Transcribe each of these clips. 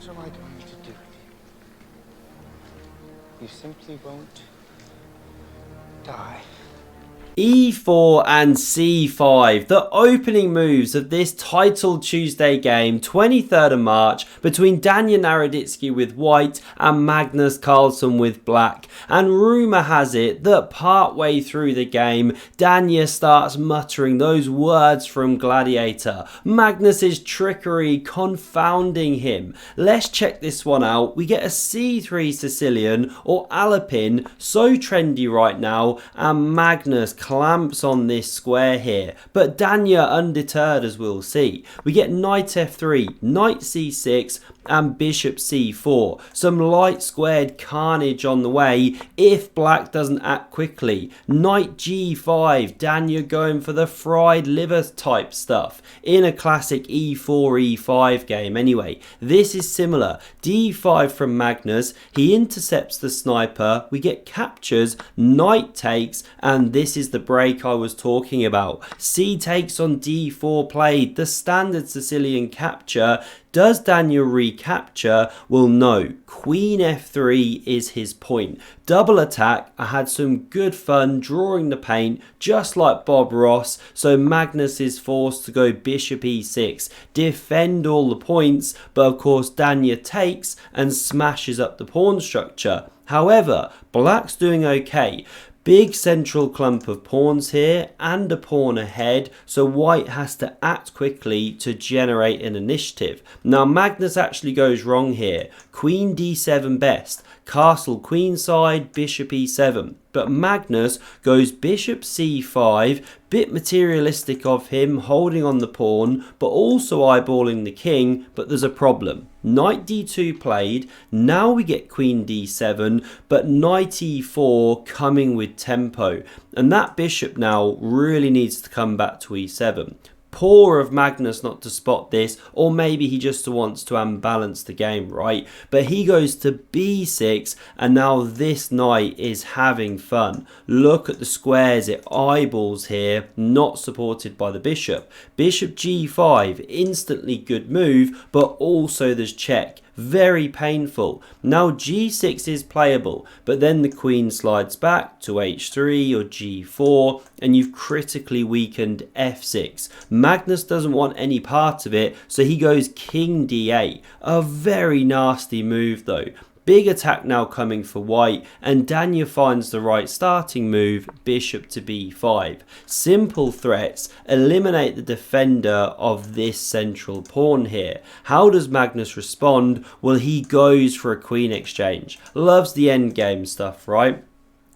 What am I going to do? You simply won't die. E4 and C5, the opening moves of this titled Tuesday game, 23rd of March, between Danya Naroditsky with white and Magnus Carlsen with black. And rumour has it that partway through the game, Danya starts muttering those words from Gladiator. Magnus's trickery confounding him. Let's check this one out. We get a C3 Sicilian or Alapin, so trendy right now, and Magnus clamps on this square here, but Danya undeterred, as we'll see. We get knight f3, knight c6 and bishop c4. Some light squared carnage on the way if black doesn't act quickly. Knight g5, Danya going for the fried liver type stuff in a classic e4 e5 game. Anyway, this is similar. d5 from Magnus, he intercepts the sniper, we get captures, knight takes, and this is the break I was talking about. C takes on d4 played, the standard Sicilian capture. Does Danya recapture? Well, no. Queen f3 is his point. Double attack. I had some good fun drawing the paint, just like Bob Ross. So Magnus is forced to go bishop e6, defend all the points, but of course Danya takes and smashes up the pawn structure. However, black's doing okay. Big central clump of pawns here and a pawn ahead, so white has to act quickly to generate an initiative. Now Magnus actually goes wrong here. Queen d7 best, castle queenside, bishop e7. But Magnus goes bishop c5, bit materialistic of him, holding on the pawn, but also eyeballing the king, but there's a problem. Knight d2 played, now we get queen d7, but knight e4 coming with tempo. And that bishop now really needs to come back to e7. Poor of Magnus not to spot this, or maybe he just wants to unbalance the game, right? But he goes to b6, and now this knight is having fun. Look at the squares it eyeballs here, not supported by the bishop. Bishop g5, instantly good move, but also there's check. Very painful. Now g6 is playable, but then the queen slides back to h3 or g4, and you've critically weakened f6. Magnus doesn't want any part of it, so he goes king d8. A very nasty move though. Big attack now coming for white, and Danya finds the right starting move, bishop to b5. Simple threats eliminate the defender of this central pawn here. How does Magnus respond? Well, he goes for a queen exchange. Loves the endgame stuff, right?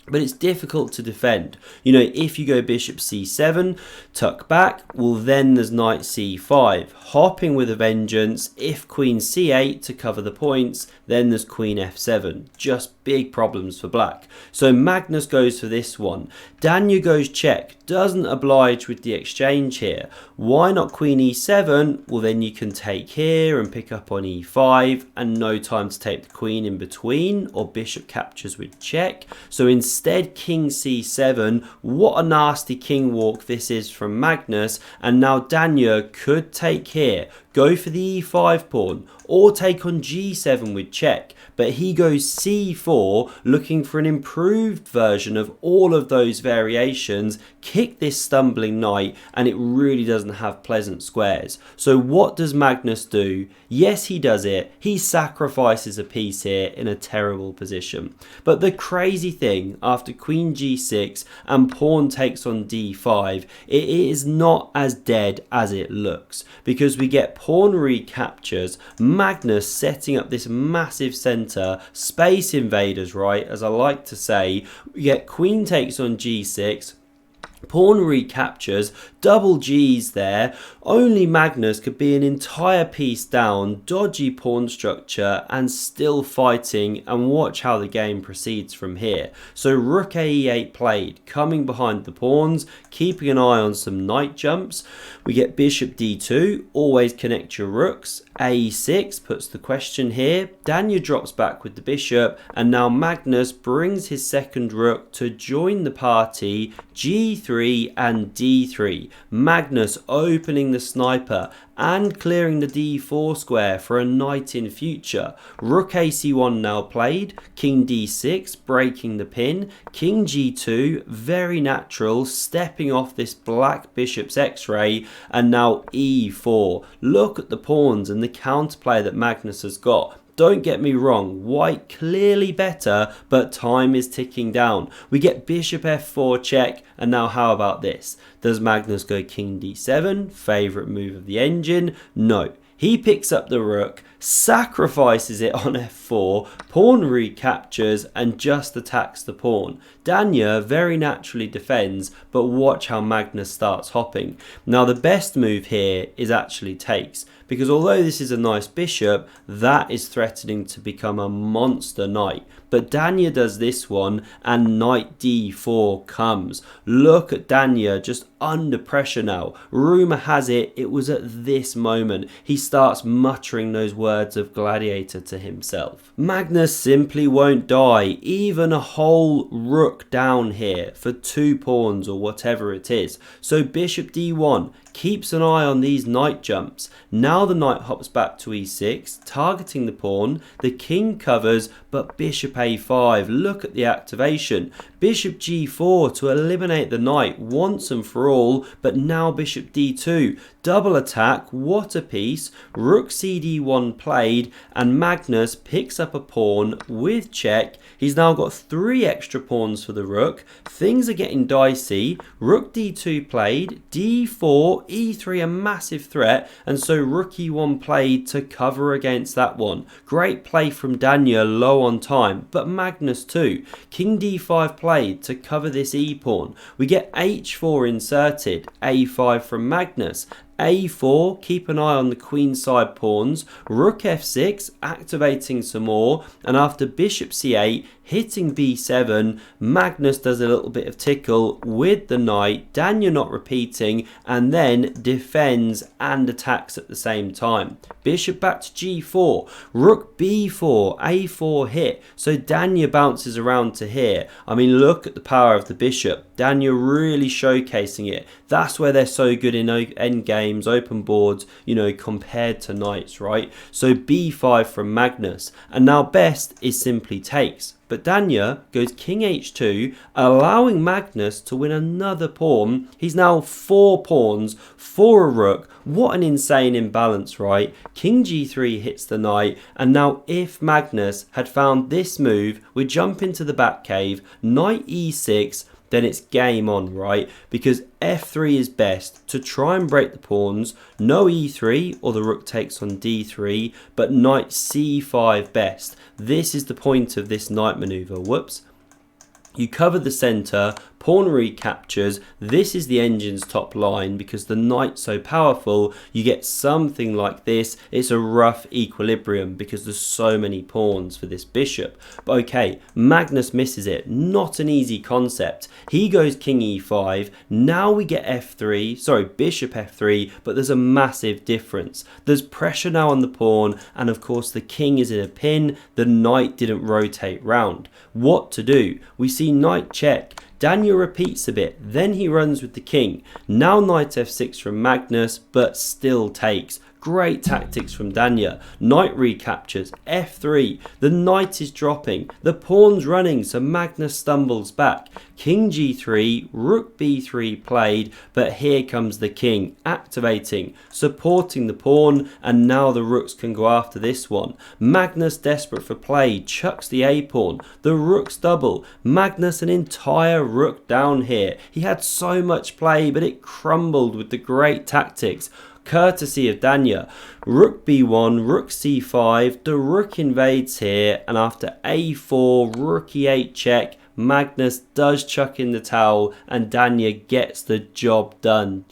But it's difficult to defend. You know, if you go bishop c7, tuck back, well then there's knight c5. Hopping with a vengeance. If queen c8 to cover the points, then there's queen f7. Just big problems for black. So Magnus goes for this one. Danya goes check. Doesn't oblige with the exchange here. Why not queen e7? Well, then you can take here and pick up on e5, and no time to take the queen in between, or bishop captures with check. So instead king c7. What a nasty king walk this is from Magnus, and now Danya could take here, go for the e5 pawn, or take on g7 with check, but he goes c4 looking for an improved version of all of those variations, kick this stumbling knight, and it really doesn't have pleasant squares. So what does Magnus do? Yes, he does it. He sacrifices a piece here in a terrible position. But the crazy thing, after queen g6 and pawn takes on d5, it is not as dead as it looks, because we get pawn recaptures, Magnus setting up this massive centre, space invaders, right, as I like to say. We get queen takes on g6, pawn recaptures, double G's there. Only Magnus could be an entire piece down, dodgy pawn structure, and still fighting, and watch how the game proceeds from here. So rook e8 played, coming behind the pawns, keeping an eye on some knight jumps. We get bishop d2, always connect your rooks. a6 puts the question here. Danya drops back with the bishop, and now Magnus brings his second rook to join the party. g3 and d3. Magnus opening the sniper and clearing the d4 square for a knight in future. Rook ac1 now played, king d6 breaking the pin, king g2 very natural, stepping off this black bishop's x-ray, and now e4. Look at the pawns and the counterplay that Magnus has got. Don't get me wrong, white clearly better, but time is ticking down. We get bishop f4 check, and now how about this? Does Magnus go king d7, favourite move of the engine? No. He picks up the rook, sacrifices it on f4, pawn recaptures and just attacks the pawn. Danya very naturally defends, but watch how Magnus starts hopping. Now the best move here is actually takes, because although this is a nice bishop, that is threatening to become a monster knight. But Danya does this one and knight d4 comes. Look at Danya just under pressure now. Rumour has it, it was at this moment he starts muttering those words of gladiator to himself. Magnus simply won't die, even a whole rook down here for 2 pawns or whatever it is. So bishop d1 keeps an eye on these knight jumps. Now the knight hops back to e6, targeting the pawn. The king covers, but bishop a5. Look at the activation. Bishop g4 to eliminate the knight once and for all, but now bishop d2. Double attack, what a piece. Rook cd1 played, and Magnus picks up a pawn with check. He's now got 3 extra pawns for the rook. Things are getting dicey. Rook d2 played, d4, e3 a massive threat, and so rook e1 played to cover against that one. Great play from Danya low on time, but Magnus too. King d5 played to cover this e-pawn. We get h4 inserted, a5 from Magnus. a4, keep an eye on the queenside pawns. Rook f6, activating some more, and after bishop c8, hitting b7, Magnus does a little bit of tickle with the knight, Danya not repeating, and then defends and attacks at the same time. Bishop back to g4, rook b4, a4 hit, so Danya bounces around to here. I mean, look at the power of the bishop. Danya really showcasing it. That's where they're so good in endgames, open boards, you know, compared to knights, right? So b5 from Magnus, and now best is simply takes. But Danya goes king h2, allowing Magnus to win another pawn. He's now 4 pawns for a rook. What an insane imbalance, right? King g3 hits the knight, and now if Magnus had found this move, we jump into the back cave, knight e6, then it's game on, right? Because f3 is best to try and break the pawns. No e3 or the rook takes on d3, but knight c5 best. This is the point of this knight maneuver. Whoops. You cover the centre, pawn recaptures. This is the engine's top line because the knight's so powerful. You get something like this. It's a rough equilibrium because there's so many pawns for this bishop. But okay, Magnus misses it. Not an easy concept. He goes king e5. Now we get bishop f3, but there's a massive difference. There's pressure now on the pawn, and of course the king is in a pin. The knight didn't rotate round. What to do? We see knight check. Danya repeats a bit, then he runs with the king. Now knight f6 from Magnus, but still takes. Great tactics from Danya. Knight recaptures, f3. The knight is dropping. The pawn's running, so Magnus stumbles back. King g3, rook b3 played, but here comes the king, activating, supporting the pawn, and now the rooks can go after this one. Magnus, desperate for play, chucks the a-pawn. The rooks double. Magnus an entire rook down here. He had so much play, but it crumbled with the great tactics courtesy of Danya. Rook b1, rook c5, the rook invades here, and after a4, rook e8 check, Magnus does chuck in the towel, and Danya gets the job done.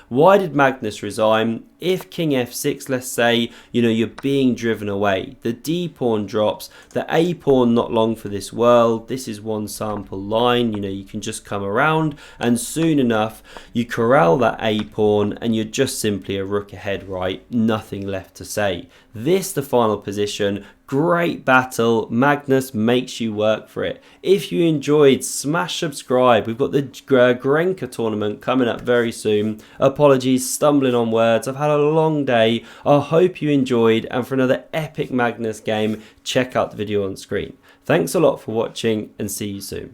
Why did Magnus resign? if king f6, let's say, you know, you're being driven away, the d pawn drops, the a pawn not long for this world. This is one sample line, you know, you can just come around and soon enough you corral that a pawn and you're just simply a rook ahead, right? Nothing left to say. This, the final position. Great battle. Magnus makes you work for it. If you enjoyed, smash subscribe. We've got the Grenka tournament coming up very soon. Apologies, stumbling on words. I've had a long day. I hope you enjoyed, and for another epic Magnus game, check out the video on screen. Thanks a lot for watching and see you soon.